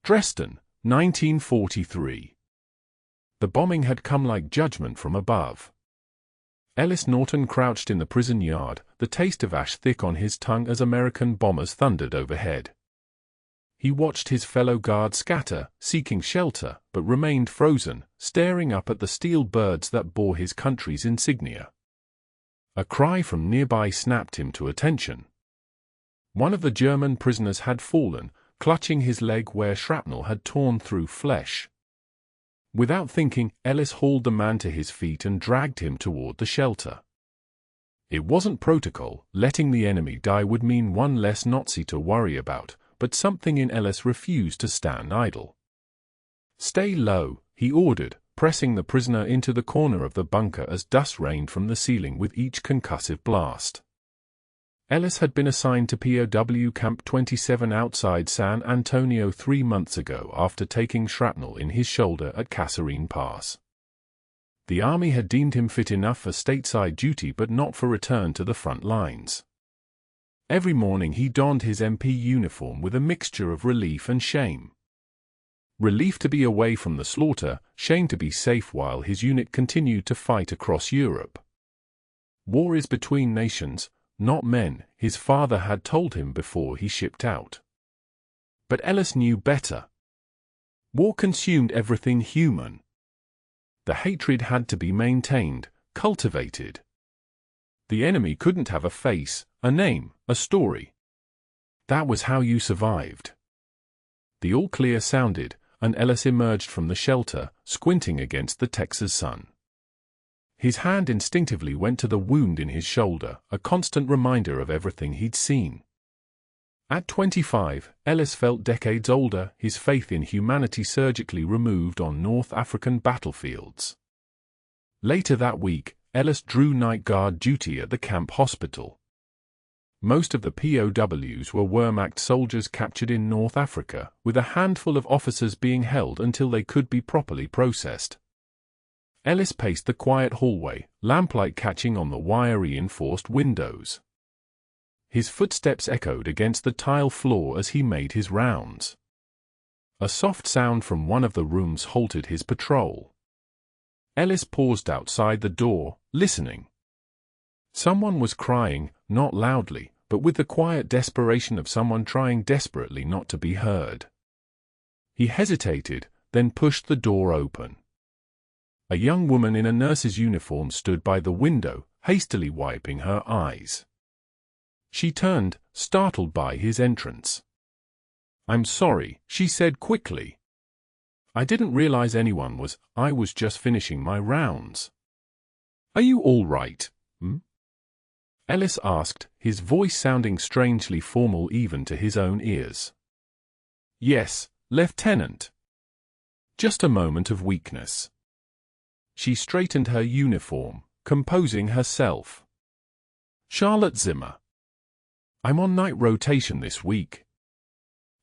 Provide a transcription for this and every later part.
Dresden, 1943. The bombing had come like judgment from above. Ellis Norton crouched in the prison yard, the taste of ash thick on his tongue as American bombers thundered overhead. He watched his fellow guards scatter, seeking shelter, but remained frozen, staring up at the steel birds that bore his country's insignia. A cry from nearby snapped him to attention. One of the German prisoners had fallen, clutching his leg where shrapnel had torn through flesh. Without thinking, Ellis hauled the man to his feet and dragged him toward the shelter. It wasn't protocol. Letting the enemy die would mean one less Nazi to worry about, but something in Ellis refused to stand idle. "Stay low," he ordered, pressing the prisoner into the corner of the bunker as dust rained from the ceiling with each concussive blast. Ellis had been assigned to POW Camp 27 outside San Antonio 3 months ago after taking shrapnel in his shoulder at Kasserine Pass. The Army had deemed him fit enough for stateside duty but not for return to the front lines. Every morning he donned his MP uniform with a mixture of relief and shame. Relief to be away from the slaughter, shame to be safe while his unit continued to fight across Europe. War is between nations, not men, his father had told him before he shipped out. But Ellis knew better. War consumed everything human. The hatred had to be maintained, cultivated. The enemy couldn't have a face, a name, a story. That was how you survived. The all-clear sounded, and Ellis emerged from the shelter, squinting against the Texas sun. His hand instinctively went to the wound in his shoulder, a constant reminder of everything he'd seen. At 25, Ellis felt decades older, his faith in humanity surgically removed on North African battlefields. Later that week, Ellis drew night guard duty at the camp hospital. Most of the POWs were Wehrmacht soldiers captured in North Africa, with a handful of officers being held until they could be properly processed. Ellis paced the quiet hallway, lamplight catching on the wire-reinforced windows. His footsteps echoed against the tile floor as he made his rounds. A soft sound from one of the rooms halted his patrol. Ellis paused outside the door, listening. Someone was crying, not loudly, but with the quiet desperation of someone trying desperately not to be heard. He hesitated, then pushed the door open. A young woman in a nurse's uniform stood by the window, hastily wiping her eyes. She turned, startled by his entrance. "I'm sorry," she said quickly. "I didn't realize anyone was. I was just finishing my rounds." "Are you all right?" Ellis asked, his voice sounding strangely formal even to his own ears. "Yes, Lieutenant." Just a moment of weakness. She straightened her uniform, composing herself. "Charlotte Zimmer. I'm on night rotation this week."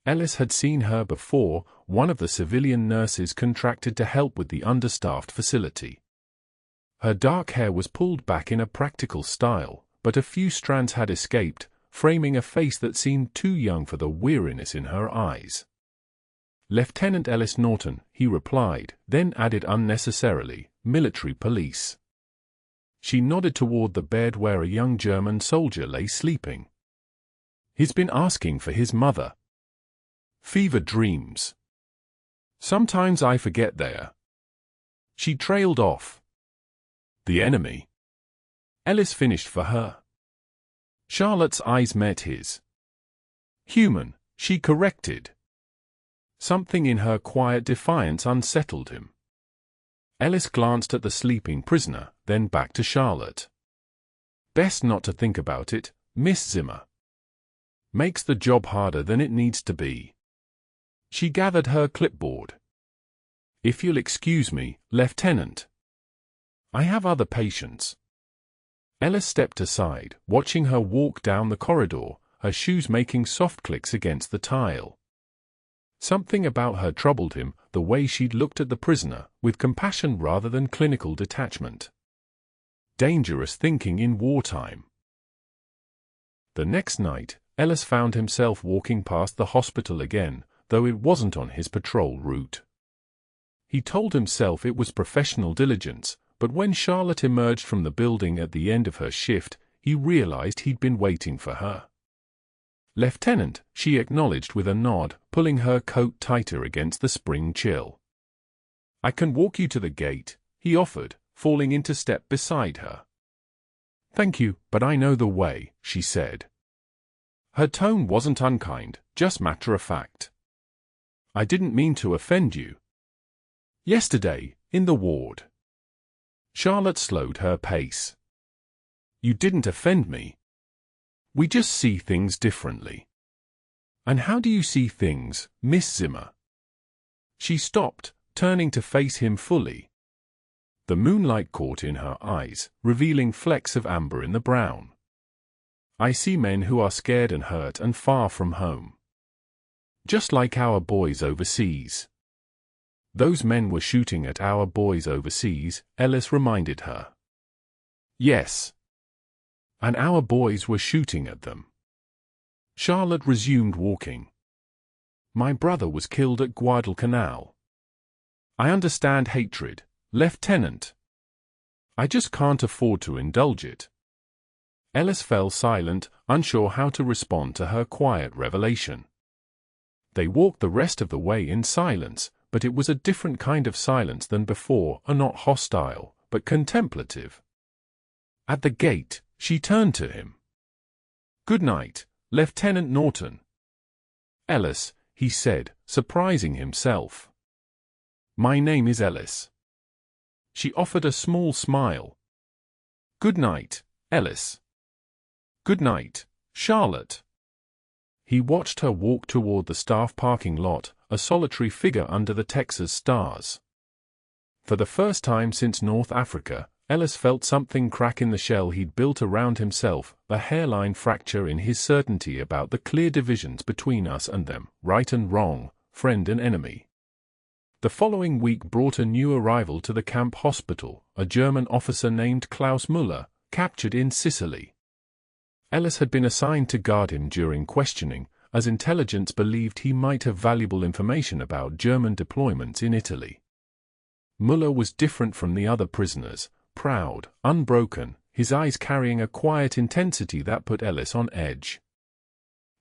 Ellis had seen her before, one of the civilian nurses contracted to help with the understaffed facility. Her dark hair was pulled back in a practical style, but a few strands had escaped, framing a face that seemed too young for the weariness in her eyes. "Lieutenant Ellis Norton," he replied, then added unnecessarily, "Military police." She nodded toward the bed where a young German soldier lay sleeping. "He's been asking for his mother. Fever dreams. Sometimes I forget there." She trailed off. "The enemy." Ellis finished for her. Charlotte's eyes met his. "Human," she corrected. Something in her quiet defiance unsettled him. Ellis glanced at the sleeping prisoner, then back to Charlotte. "Best not to think about it, Miss Zimmer. Makes the job harder than it needs to be." She gathered her clipboard. "If you'll excuse me, Lieutenant. I have other patients." Ellis stepped aside, watching her walk down the corridor, her shoes making soft clicks against the tile. Something about her troubled him, the way she'd looked at the prisoner, with compassion rather than clinical detachment. Dangerous thinking in wartime. The next night, Ellis found himself walking past the hospital again, though it wasn't on his patrol route. He told himself it was professional diligence, but when Charlotte emerged from the building at the end of her shift, he realized he'd been waiting for her. "Lieutenant," she acknowledged with a nod, pulling her coat tighter against the spring chill. "I can walk you to the gate," he offered, falling into step beside her. "Thank you, but I know the way," she said. Her tone wasn't unkind, just matter-of-fact. "I didn't mean to offend you." "Yesterday, in the ward." Charlotte slowed her pace. "You didn't offend me. We just see things differently." "And how do you see things, Miss Zimmer?" She stopped, turning to face him fully. The moonlight caught in her eyes, revealing flecks of amber in the brown. "I see men who are scared and hurt and far from home. Just like our boys overseas." "Those men were shooting at our boys overseas," Ellis reminded her. "Yes. And our boys were shooting at them." Charlotte resumed walking. "My brother was killed at Guadalcanal. I understand hatred, Lieutenant. I just can't afford to indulge it." Ellis fell silent, unsure how to respond to her quiet revelation. They walked the rest of the way in silence, but it was a different kind of silence than before, not hostile, but contemplative. At the gate, she turned to him. "Good night, Lieutenant Norton." "Ellis," he said, surprising himself. "My name is Ellis." She offered a small smile. "Good night, Ellis." "Good night, Charlotte." He watched her walk toward the staff parking lot, a solitary figure under the Texas stars. For the first time since North Africa, Ellis felt something crack in the shell he'd built around himself, a hairline fracture in his certainty about the clear divisions between us and them, right and wrong, friend and enemy. The following week brought a new arrival to the camp hospital, a German officer named Klaus Müller, captured in Sicily. Ellis had been assigned to guard him during questioning, as intelligence believed he might have valuable information about German deployments in Italy. Müller was different from the other prisoners, proud, unbroken, his eyes carrying a quiet intensity that put Ellis on edge.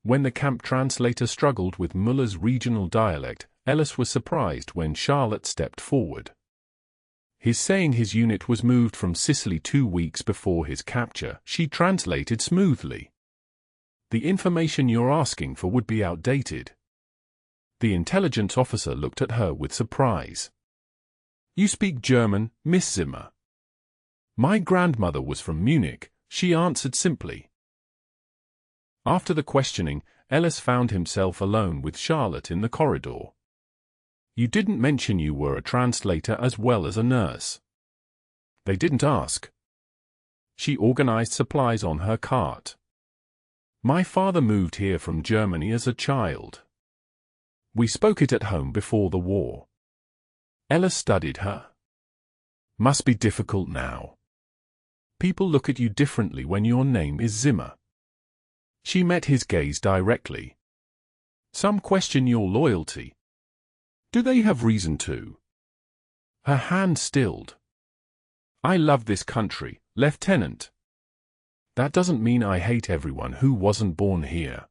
When the camp translator struggled with Müller's regional dialect, Ellis was surprised when Charlotte stepped forward. His saying his unit was moved from Sicily 2 weeks before his capture, she translated smoothly. "The information you're asking for would be outdated." The intelligence officer looked at her with surprise. "You speak German, Miss Zimmer?" "My grandmother was from Munich," she answered simply. After the questioning, Ellis found himself alone with Charlotte in the corridor. "You didn't mention you were a translator as well as a nurse." "They didn't ask." She organized supplies on her cart. "My father moved here from Germany as a child. We spoke it at home before the war." Ellis studied her. "Must be difficult now. People look at you differently when your name is Zimmer." She met his gaze directly. "Some question your loyalty. Do they have reason to?" Her hand stilled. "I love this country, Lieutenant. That doesn't mean I hate everyone who wasn't born here."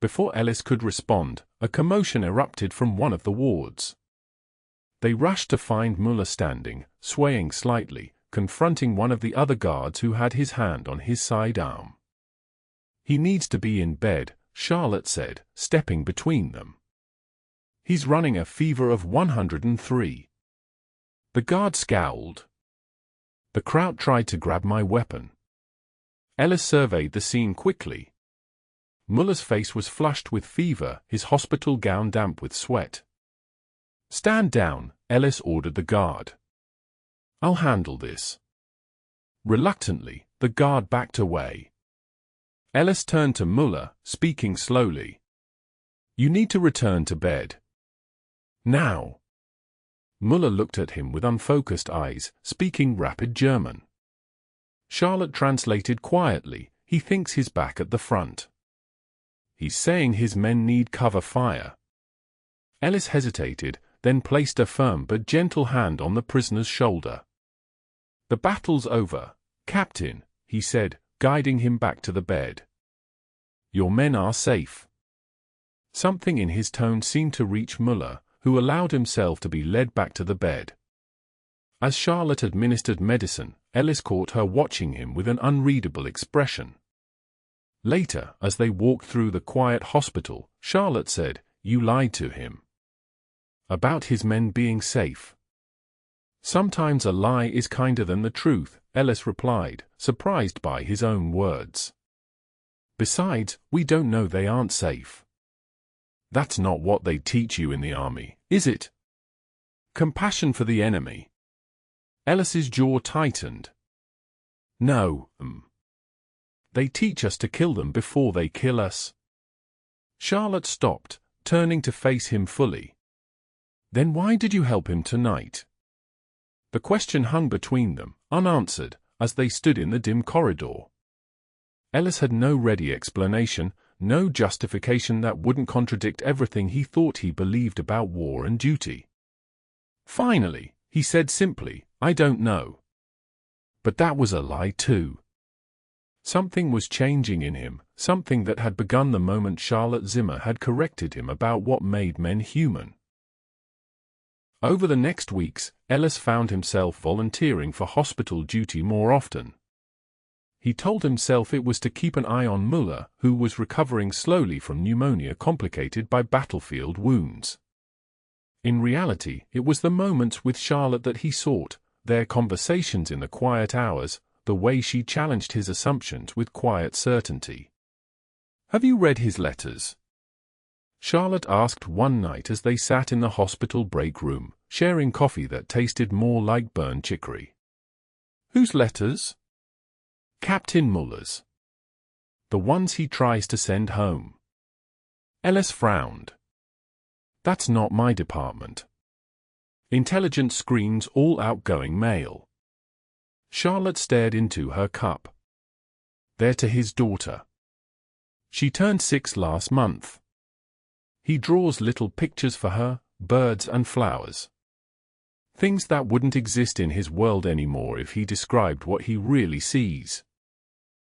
Before Ellis could respond, a commotion erupted from one of the wards. They rushed to find Müller standing, swaying slightly, confronting one of the other guards who had his hand on his sidearm. "He needs to be in bed," Charlotte said, stepping between them. "He's running a fever of 103. The guard scowled. "The crowd tried to grab my weapon." Ellis surveyed the scene quickly. Müller's face was flushed with fever, his hospital gown damp with sweat. "Stand down," Ellis ordered the guard. "I'll handle this." Reluctantly, the guard backed away. Ellis turned to Müller, speaking slowly. "You need to return to bed. Now." Müller looked at him with unfocused eyes, speaking rapid German. Charlotte translated quietly, "He thinks he's back at the front. He's saying his men need cover fire." Ellis hesitated, then placed a firm but gentle hand on the prisoner's shoulder. "The battle's over, Captain," he said, guiding him back to the bed. "Your men are safe." Something in his tone seemed to reach Muller, who allowed himself to be led back to the bed. As Charlotte administered medicine, Ellis caught her watching him with an unreadable expression. Later, as they walked through the quiet hospital, Charlotte said, "You lied to him. About his men being safe." "Sometimes a lie is kinder than the truth," Ellis replied, surprised by his own words. "Besides, we don't know they aren't safe." "That's not what they teach you in the army, is it? Compassion for the enemy." Ellis's jaw tightened. "No, They teach us to kill them before they kill us." Charlotte stopped, turning to face him fully. "Then why did you help him tonight?" The question hung between them, unanswered, as they stood in the dim corridor. Ellis had no ready explanation, no justification that wouldn't contradict everything he thought he believed about war and duty. Finally, he said simply, "I don't know." But that was a lie too. Something was changing in him, something that had begun the moment Charlotte Zimmer had corrected him about what made men human. Over the next weeks, Ellis found himself volunteering for hospital duty more often. He told himself it was to keep an eye on Muller, who was recovering slowly from pneumonia complicated by battlefield wounds. In reality, it was the moments with Charlotte that he sought, their conversations in the quiet hours, the way she challenged his assumptions with quiet certainty. "Have you read his letters?" Charlotte asked one night as they sat in the hospital break room, sharing coffee that tasted more like burned chicory. "Whose letters?" "Captain Muller's. The ones he tries to send home." Ellis frowned. "That's not my department. Intelligence screens all outgoing mail." Charlotte stared into her cup. "They're to his daughter. She turned 6 last month. He draws little pictures for her, birds and flowers. Things that wouldn't exist in his world anymore if he described what he really sees."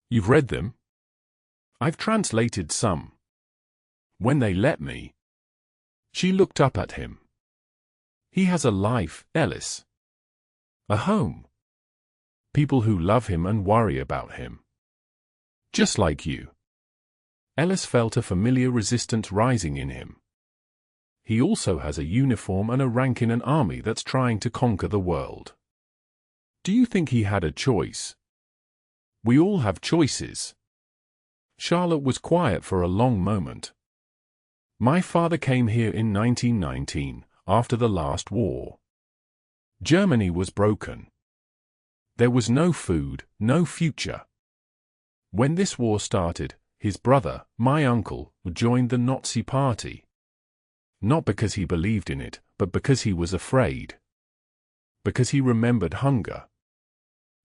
"You've read them?" "I've translated some. When they let me." She looked up at him. "He has a life, Ellis. A home. People who love him and worry about him. Just like you." Ellis felt a familiar resistance rising in him. He also has a uniform and a rank in an army that's trying to conquer the world. "Do you think he had a choice?" "We all have choices." Charlotte was quiet for a long moment. "My father came here in 1919, after the last war. Germany was broken. There was no food, no future. When this war started, his brother, my uncle, joined the Nazi Party. Not because he believed in it, but because he was afraid. Because he remembered hunger."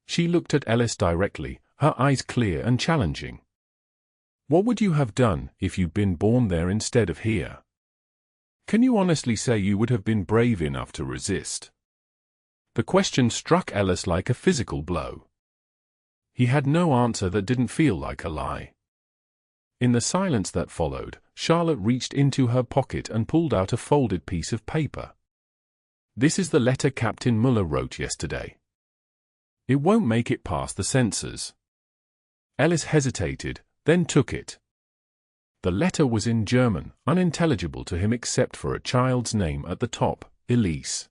She looked at Ellis directly, her eyes clear and challenging. "What would you have done if you'd been born there instead of here? Can you honestly say you would have been brave enough to resist?" The question struck Ellis like a physical blow. He had no answer that didn't feel like a lie. In the silence that followed, Charlotte reached into her pocket and pulled out a folded piece of paper. "This is the letter Captain Muller wrote yesterday. It won't make it past the censors." Ellis hesitated, then took it. The letter was in German, unintelligible to him except for a child's name at the top, Elise.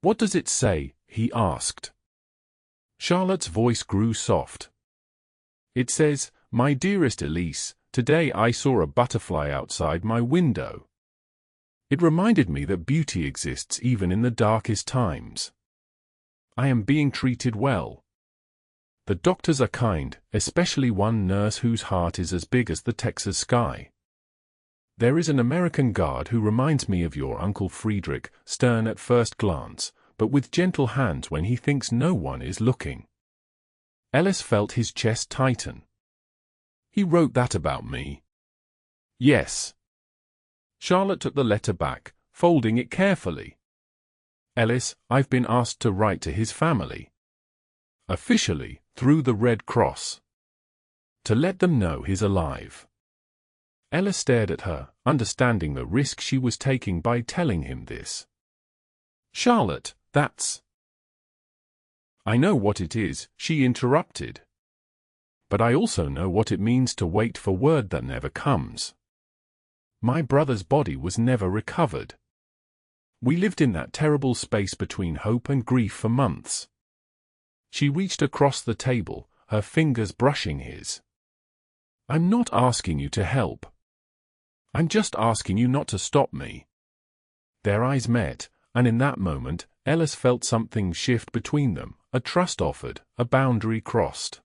"What does it say?" he asked. Charlotte's voice grew soft. "It says, 'My dearest Elise, today I saw a butterfly outside my window. It reminded me that beauty exists even in the darkest times. I am being treated well. The doctors are kind, especially one nurse whose heart is as big as the Texas sky. There is an American guard who reminds me of your Uncle Friedrich, stern at first glance, but with gentle hands when he thinks no one is looking." Ellis felt his chest tighten. "He wrote that about me?" "Yes." Charlotte took the letter back, folding it carefully. Ellis, I've been asked to write to his family. Officially, through the Red Cross. To let them know he's alive. Ellis stared at her, understanding the risk she was taking by telling him this. Charlotte, that's... I know what it is, she interrupted. But I also know what it means to wait for word that never comes. My brother's body was never recovered. We lived in that terrible space between hope and grief for months. She reached across the table, her fingers brushing his. I'm not asking you to help. I'm just asking you not to stop me. Their eyes met, and in that moment, Ellis felt something shift between them, a trust offered, a boundary crossed.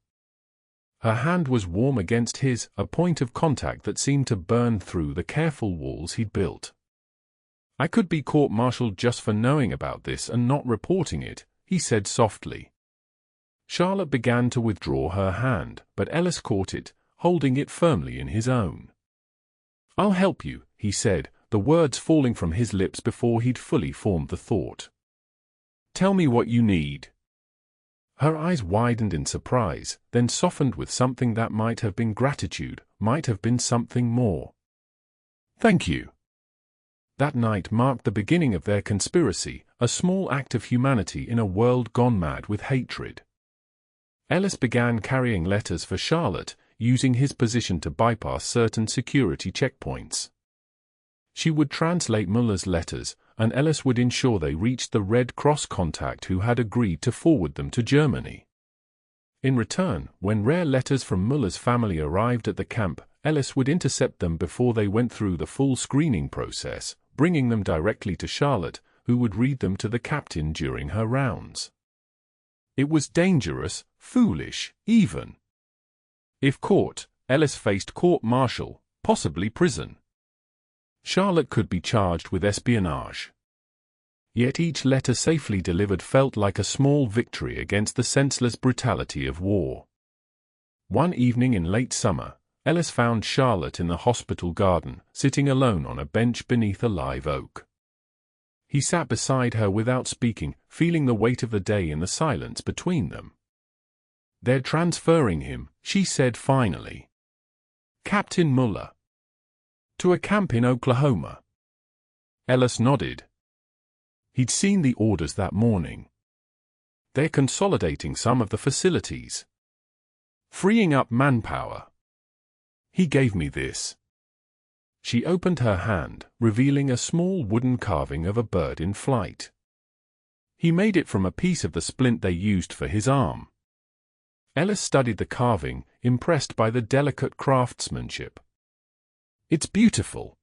Her hand was warm against his, a point of contact that seemed to burn through the careful walls he'd built. I could be court-martialed just for knowing about this and not reporting it, he said softly. Charlotte began to withdraw her hand, but Ellis caught it, holding it firmly in his own. I'll help you, he said, the words falling from his lips before he'd fully formed the thought. Tell me what you need. Her eyes widened in surprise, then softened with something that might have been gratitude, might have been something more. Thank you. That night marked the beginning of their conspiracy, a small act of humanity in a world gone mad with hatred. Ellis began carrying letters for Charlotte, using his position to bypass certain security checkpoints. She would translate Muller's letters, and Ellis would ensure they reached the Red Cross contact who had agreed to forward them to Germany. In return, when rare letters from Muller's family arrived at the camp, Ellis would intercept them before they went through the full screening process, bringing them directly to Charlotte, who would read them to the captain during her rounds. It was dangerous, foolish, even. If caught, Ellis faced court-martial, possibly prison. Charlotte could be charged with espionage. Yet each letter safely delivered felt like a small victory against the senseless brutality of war. One evening in late summer, Ellis found Charlotte in the hospital garden, sitting alone on a bench beneath a live oak. He sat beside her without speaking, feeling the weight of the day in the silence between them. They're transferring him, she said finally. Captain Muller. To a camp in Oklahoma. Ellis nodded. He'd seen the orders that morning. They're consolidating some of the facilities. Freeing up manpower. He gave me this. She opened her hand, revealing a small wooden carving of a bird in flight. He made it from a piece of the splint they used for his arm. Ellis studied the carving, impressed by the delicate craftsmanship. It's beautiful.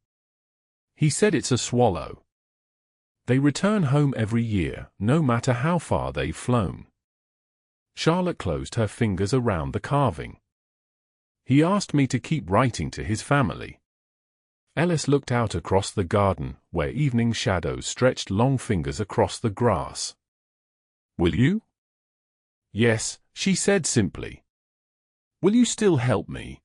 He said it's a swallow. They return home every year, no matter how far they've flown. Charlotte closed her fingers around the carving. He asked me to keep writing to his family. Ellis looked out across the garden, where evening shadows stretched long fingers across the grass. Will you? Yes, she said simply. Will you still help me?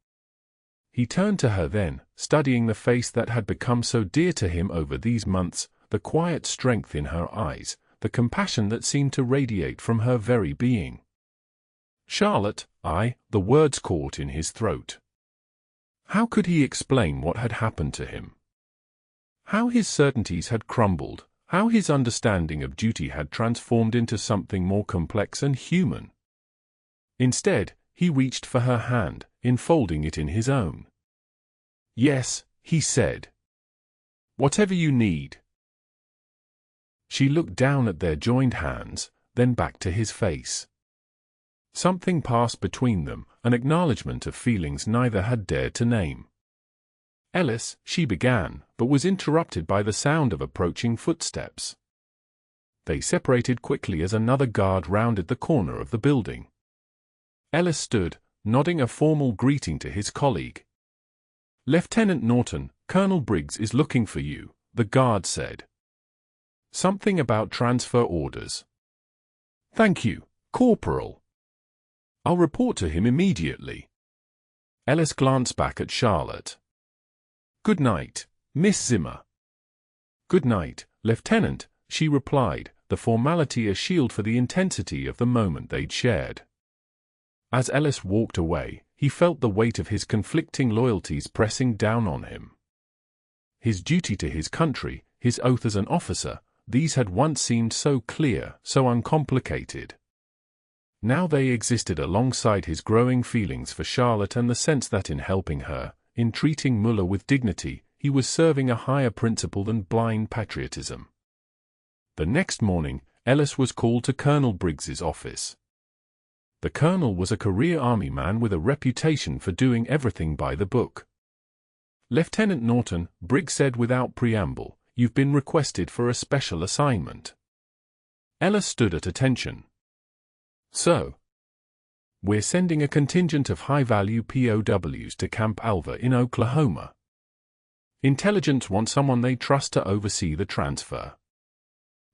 He turned to her then, studying the face that had become so dear to him over these months, the quiet strength in her eyes, the compassion that seemed to radiate from her very being. Charlotte, the words caught in his throat. How could he explain what had happened to him? How his certainties had crumbled, how his understanding of duty had transformed into something more complex and human. Instead, he reached for her hand, enfolding it in his own. Yes, he said. Whatever you need. She looked down at their joined hands, then back to his face. Something passed between them, an acknowledgement of feelings neither had dared to name. Ellis, she began, but was interrupted by the sound of approaching footsteps. They separated quickly as another guard rounded the corner of the building. Ellis stood, nodding a formal greeting to his colleague. Lieutenant Norton, Colonel Briggs is looking for you, the guard said. Something about transfer orders. Thank you, Corporal. I'll report to him immediately. Ellis glanced back at Charlotte. Good night, Miss Zimmer. Good night, Lieutenant, she replied, the formality a shield for the intensity of the moment they'd shared. As Ellis walked away, he felt the weight of his conflicting loyalties pressing down on him. His duty to his country, his oath as an officer, these had once seemed so clear, so uncomplicated. Now they existed alongside his growing feelings for Charlotte and the sense that in helping her, in treating Muller with dignity, he was serving a higher principle than blind patriotism. The next morning, Ellis was called to Colonel Briggs's office. The colonel was a career army man with a reputation for doing everything by the book. Lieutenant Norton, Briggs said without preamble, you've been requested for a special assignment. Ellis stood at attention. So, we're sending a contingent of high-value POWs to Camp Alva in Oklahoma. Intelligence wants someone they trust to oversee the transfer.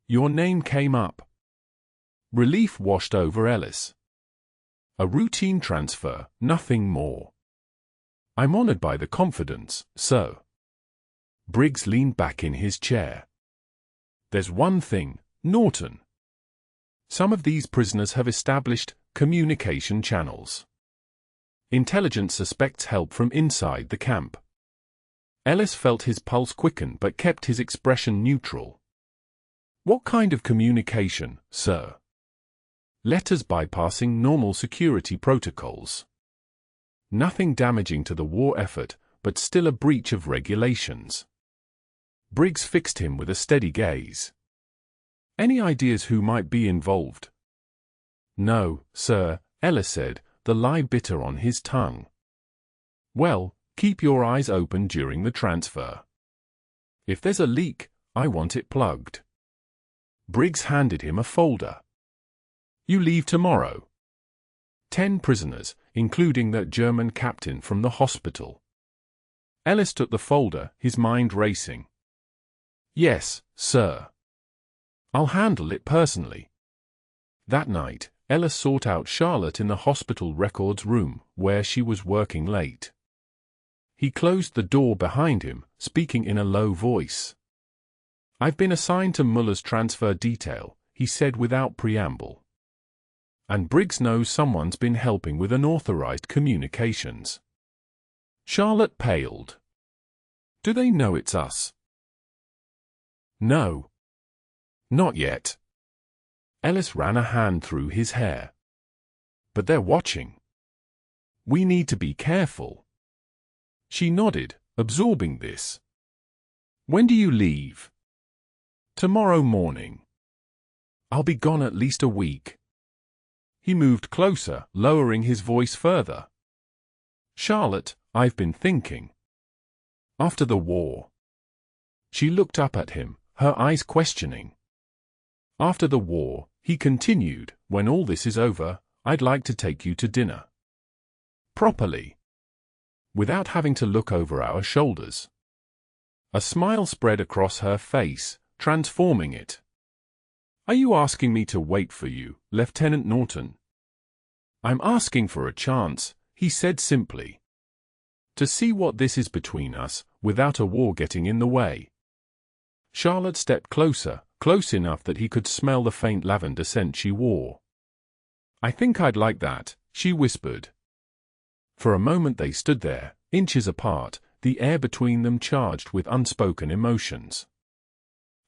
Your name came up. Relief washed over Ellis. A routine transfer, nothing more. I'm honored by the confidence, sir. Briggs leaned back in his chair. There's one thing, Norton. Some of these prisoners have established communication channels. Intelligence suspects help from inside the camp. Ellis felt his pulse quicken but kept his expression neutral. What kind of communication, sir? Letters bypassing normal security protocols. Nothing damaging to the war effort, but still a breach of regulations. Briggs fixed him with a steady gaze. Any ideas who might be involved? No, sir, Ellis said, the lie bitter on his tongue. Well, keep your eyes open during the transfer. If there's a leak, I want it plugged. Briggs handed him a folder. You leave tomorrow. 10 prisoners, including that German captain from the hospital. Ellis took the folder, his mind racing. Yes, sir. I'll handle it personally. That night, Ellis sought out Charlotte in the hospital records room, where she was working late. He closed the door behind him, speaking in a low voice. I've been assigned to Muller's transfer detail, he said without preamble. And Briggs knows someone's been helping with unauthorized communications. Charlotte paled. Do they know it's us? No. Not yet. Ellis ran a hand through his hair. But they're watching. We need to be careful. She nodded, absorbing this. When do you leave? Tomorrow morning. I'll be gone at least a week. He moved closer, lowering his voice further. Charlotte, I've been thinking. After the war. She looked up at him, her eyes questioning. After the war, he continued, when all this is over, I'd like to take you to dinner. Properly. Without having to look over our shoulders. A smile spread across her face, transforming it. Are you asking me to wait for you, Lieutenant Norton? I'm asking for a chance, he said simply. To see what this is between us, without a war getting in the way. Charlotte stepped closer, close enough that he could smell the faint lavender scent she wore. I think I'd like that, she whispered. For a moment they stood there, inches apart, the air between them charged with unspoken emotions.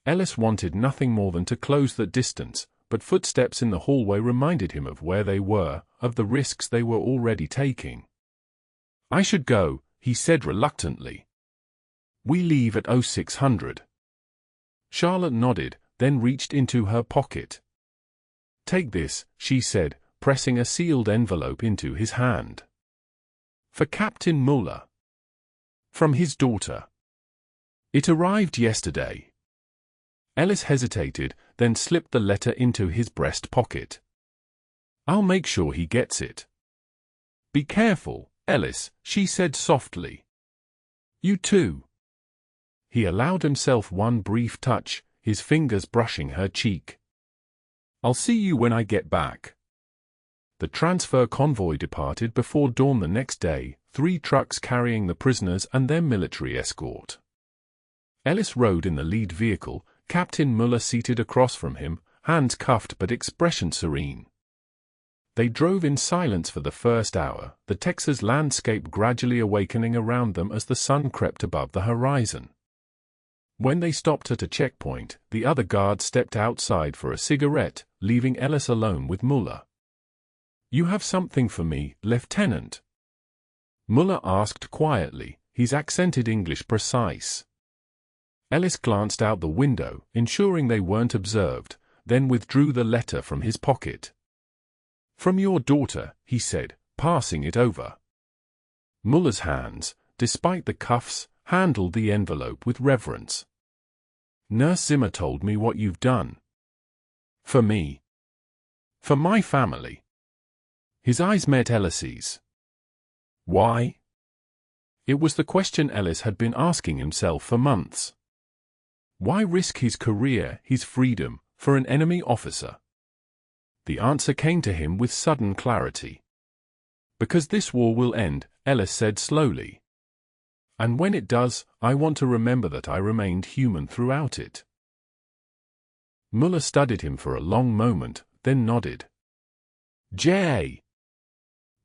Ellis wanted nothing more than to close that distance, but footsteps in the hallway reminded him of where they were, of the risks they were already taking. I should go, he said reluctantly. We leave at 0600. Charlotte nodded, then reached into her pocket. Take this, she said, pressing a sealed envelope into his hand. For Captain Muller. From his daughter. It arrived yesterday. Ellis hesitated, then slipped the letter into his breast pocket. I'll make sure he gets it. Be careful, Ellis, she said softly. You too. He allowed himself one brief touch, his fingers brushing her cheek. I'll see you when I get back. The transfer convoy departed before dawn the next day, 3 trucks carrying the prisoners and their military escort. Ellis rode in the lead vehicle, Captain Muller seated across from him, hands cuffed but expression serene. They drove in silence for the first hour, the Texas landscape gradually awakening around them as the sun crept above the horizon. When they stopped at a checkpoint, the other guard stepped outside for a cigarette, leaving Ellis alone with Muller. "You have something for me, Lieutenant?" Muller asked quietly, his accented English precise. Ellis glanced out the window, ensuring they weren't observed, then withdrew the letter from his pocket. "From your daughter," he said, passing it over. Muller's hands, despite the cuffs, handled the envelope with reverence. "Nurse Zimmer told me what you've done. For me. For my family." His eyes met Ellis's. Why? It was the question Ellis had been asking himself for months. Why risk his career, his freedom, for an enemy officer? The answer came to him with sudden clarity. "Because this war will end," Ellis said slowly. "And when it does, I want to remember that I remained human throughout it." Muller studied him for a long moment, then nodded. "Jay,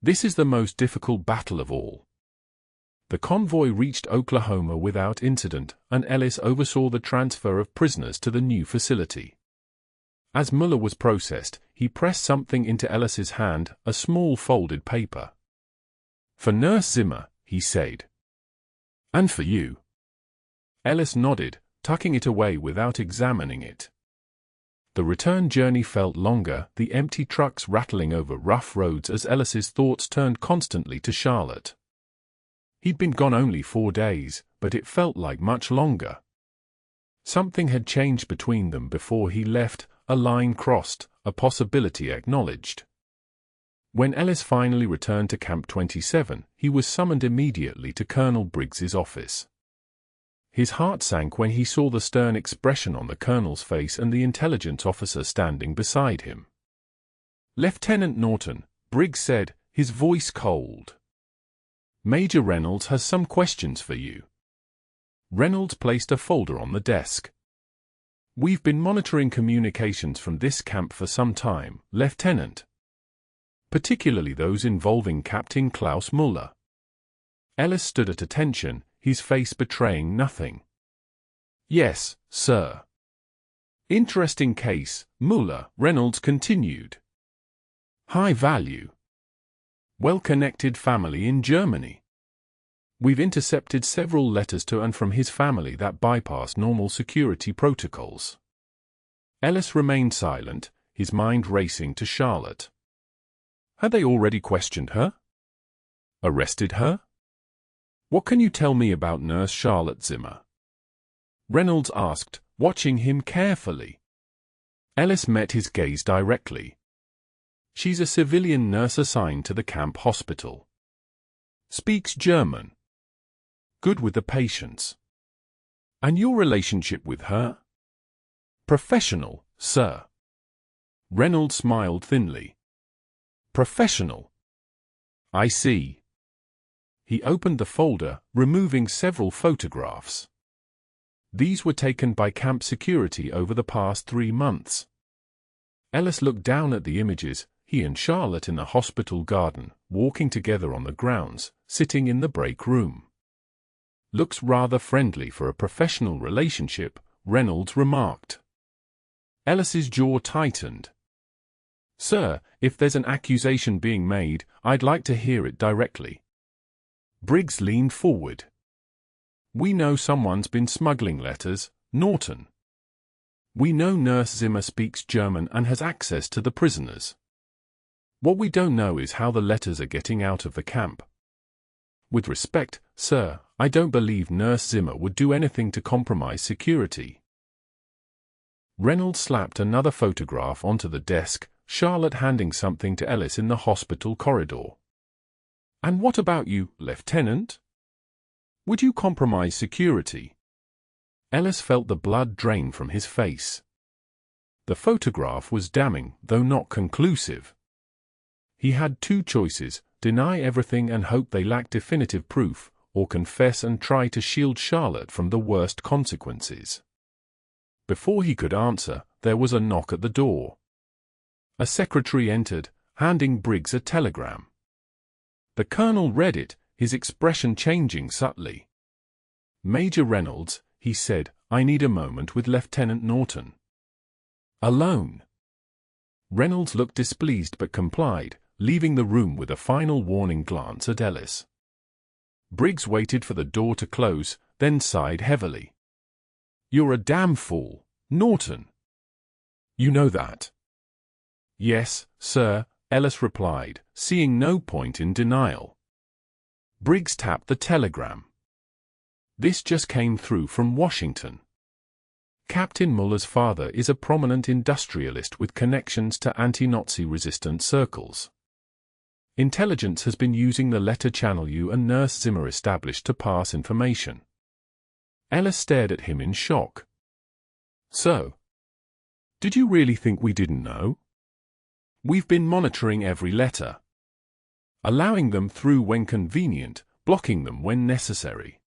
this is the most difficult battle of all." The convoy reached Oklahoma without incident, and Ellis oversaw the transfer of prisoners to the new facility. As Muller was processed, he pressed something into Ellis's hand, a small folded paper. "For Nurse Zimmer," he said. "And for you." Ellis nodded, tucking it away without examining it. The return journey felt longer, the empty trucks rattling over rough roads as Ellis's thoughts turned constantly to Charlotte. He'd been gone only 4 days, but it felt like much longer. Something had changed between them before he left, a line crossed, a possibility acknowledged. When Ellis finally returned to Camp 27, he was summoned immediately to Colonel Briggs's office. His heart sank when he saw the stern expression on the colonel's face and the intelligence officer standing beside him. "Lieutenant Norton," Briggs said, his voice cold. "Major Reynolds has some questions for you." Reynolds placed a folder on the desk. "We've been monitoring communications from this camp for some time, Lieutenant. Particularly those involving Captain Klaus Muller." Ellis stood at attention, his face betraying nothing. "Yes, sir." "Interesting case, Muller," Reynolds continued. "High value. Well-connected family in Germany. We've intercepted several letters to and from his family that bypass normal security protocols." Ellis remained silent, his mind racing to Charlotte. Had they already questioned her? Arrested her? "What can you tell me about Nurse Charlotte Zimmer?" Reynolds asked, watching him carefully. Ellis met his gaze directly. "She's a civilian nurse assigned to the camp hospital. Speaks German. Good with the patients." "And your relationship with her?" "Professional, sir." Reynolds smiled thinly. "Professional. I see." He opened the folder, removing several photographs. These were taken by camp security over the past 3 months. Ellis looked down at the images, he and Charlotte in the hospital garden, walking together on the grounds, sitting in the break room. "Looks rather friendly for a professional relationship," Reynolds remarked. Ellis's jaw tightened. "Sir, if there's an accusation being made, I'd like to hear it directly." Briggs leaned forward. "We know someone's been smuggling letters, Norton. We know Nurse Zimmer speaks German and has access to the prisoners. What we don't know is how the letters are getting out of the camp. With respect, sir, I don't believe Nurse Zimmer would do anything to compromise security." Reynolds slapped another photograph onto the desk, Charlotte handing something to Ellis in the hospital corridor. "And what about you, Lieutenant? Would you compromise security?" Ellis felt the blood drain from his face. The photograph was damning, though not conclusive. He had 2 choices, deny everything and hope they lacked definitive proof, or confess and try to shield Charlotte from the worst consequences. Before he could answer, there was a knock at the door. A secretary entered, handing Briggs a telegram. The colonel read it, his expression changing subtly. "Major Reynolds," he said, "I need a moment with Lieutenant Norton." "Alone?" Reynolds looked displeased but complied, leaving the room with a final warning glance at Ellis. Briggs waited for the door to close, then sighed heavily. "You're a damn fool, Norton. You know that." "Yes, sir," Ellis replied, seeing no point in denial. Briggs tapped the telegram. "This just came through from Washington. Captain Muller's father is a prominent industrialist with connections to anti-Nazi resistant circles. Intelligence has been using the letter channel you and Nurse Zimmer established to pass information." Ellis stared at him in shock. "So? Did you really think we didn't know? We've been monitoring every letter. Allowing them through when convenient, blocking them when necessary."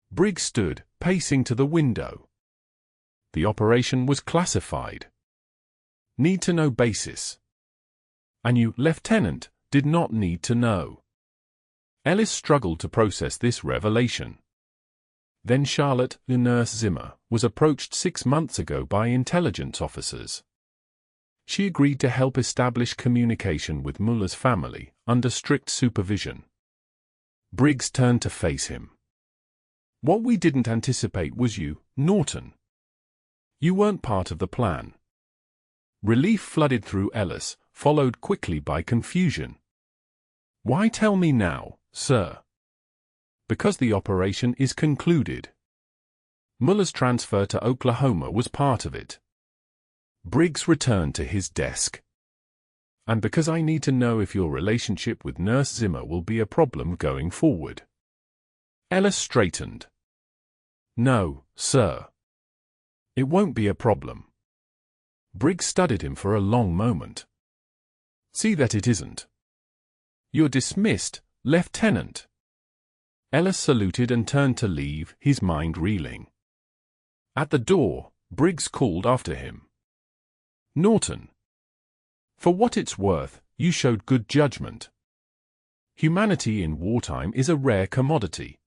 Briggs stood, pacing to the window. The operation was classified. Need-to-know basis. And you, Lieutenant, did not need to know. Ellis struggled to process this revelation. Then Charlotte, the Nurse Zimmer, was approached 6 months ago by intelligence officers. She agreed to help establish communication with Muller's family, under strict supervision. Briggs turned to face him. "What we didn't anticipate was you, Norton. You weren't part of the plan." Relief flooded through Ellis, followed quickly by confusion. "Why tell me now, sir?" "Because the operation is concluded. Muller's transfer to Oklahoma was part of it." Briggs returned to his desk. "And because I need to know if your relationship with Nurse Zimmer will be a problem going forward." Ellis straightened. "No, sir. It won't be a problem." Briggs studied him for a long moment. "See that it isn't." "You're dismissed, Lieutenant." Ellis saluted and turned to leave, his mind reeling. At the door, Briggs called after him. "Norton. For what it's worth, you showed good judgment. Humanity in wartime is a rare commodity."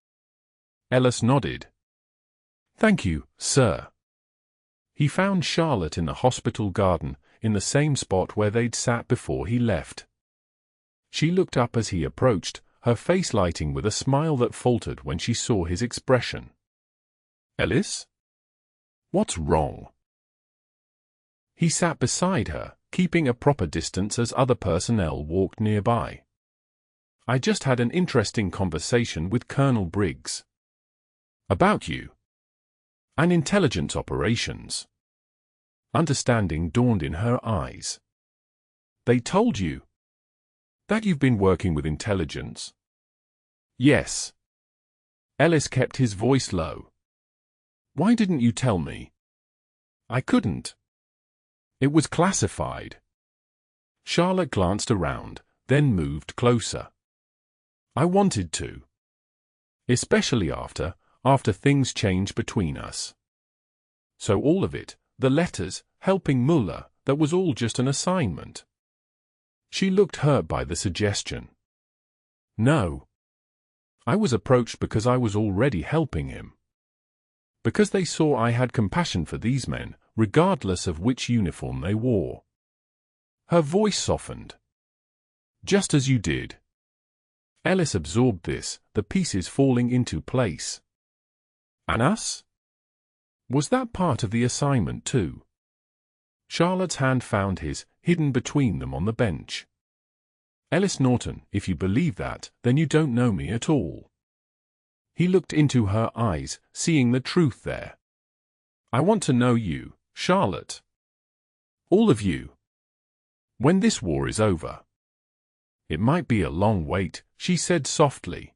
Ellis nodded. "Thank you, sir." He found Charlotte in the hospital garden, in the same spot where they'd sat before he left. She looked up as he approached, her face lighting with a smile that faltered when she saw his expression. "Ellis? What's wrong?" He sat beside her, keeping a proper distance as other personnel walked nearby. "I just had an interesting conversation with Colonel Briggs. About you. And intelligence operations." Understanding dawned in her eyes. "They told you that you've been working with intelligence?" "Yes." Ellis kept his voice low. "Why didn't you tell me?" "I couldn't. It was classified." Charlotte glanced around, then moved closer. "I wanted to. Especially after things changed between us. So all of it, the letters, helping Muller, that was all just an assignment." She looked hurt by the suggestion. "No. I was approached because I was already helping him. Because they saw I had compassion for these men, regardless of which uniform they wore." Her voice softened. "Just as you did." Ellis absorbed this, the pieces falling into place. "And us? Was that part of the assignment too?" Charlotte's hand found his, hidden between them on the bench. "Ellis Norton, if you believe that, then you don't know me at all." He looked into her eyes, seeing the truth there. "I want to know you, Charlotte. All of you. When this war is over." "It might be a long wait," she said softly.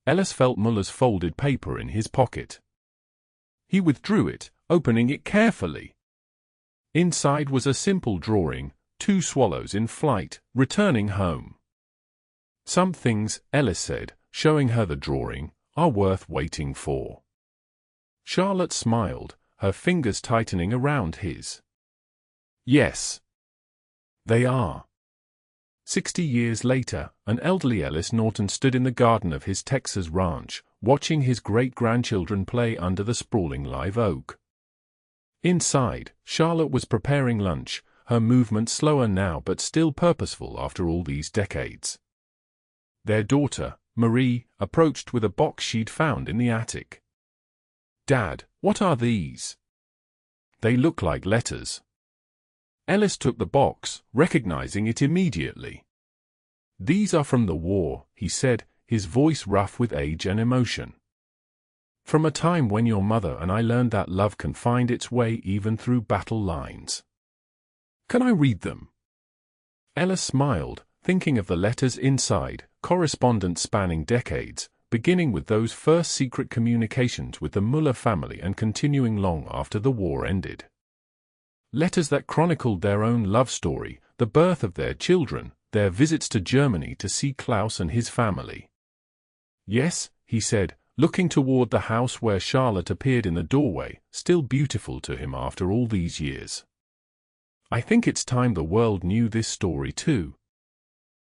Ellis felt Muller's folded paper in his pocket. He withdrew it, opening it carefully. Inside was a simple drawing, 2 swallows in flight, returning home. "Some things," Ellis said, showing her the drawing, are worth waiting for. Charlotte smiled, her fingers tightening around his. Yes, they are. 60 years later, an elderly Ellis Norton stood in the garden of his Texas ranch, watching his great-grandchildren play under the sprawling live oak. Inside, Charlotte was preparing lunch, her movements slower now but still purposeful after all these decades. Their daughter, Marie, approached with a box she'd found in the attic. "Dad, what are these?" "They look like letters." Ellis took the box, recognizing it immediately. "These are from the war," he said, his voice rough with age and emotion. "From a time when your mother and I learned that love can find its way even through battle lines." "Can I read them?" Ellis smiled, thinking of the letters inside, correspondence spanning decades, beginning with those first secret communications with the Muller family and continuing long after the war ended. Letters that chronicled their own love story, the birth of their children, their visits to Germany to see Klaus and his family. "Yes," he said, looking toward the house where Charlotte appeared in the doorway, still beautiful to him after all these years. "I think it's time the world knew this story too."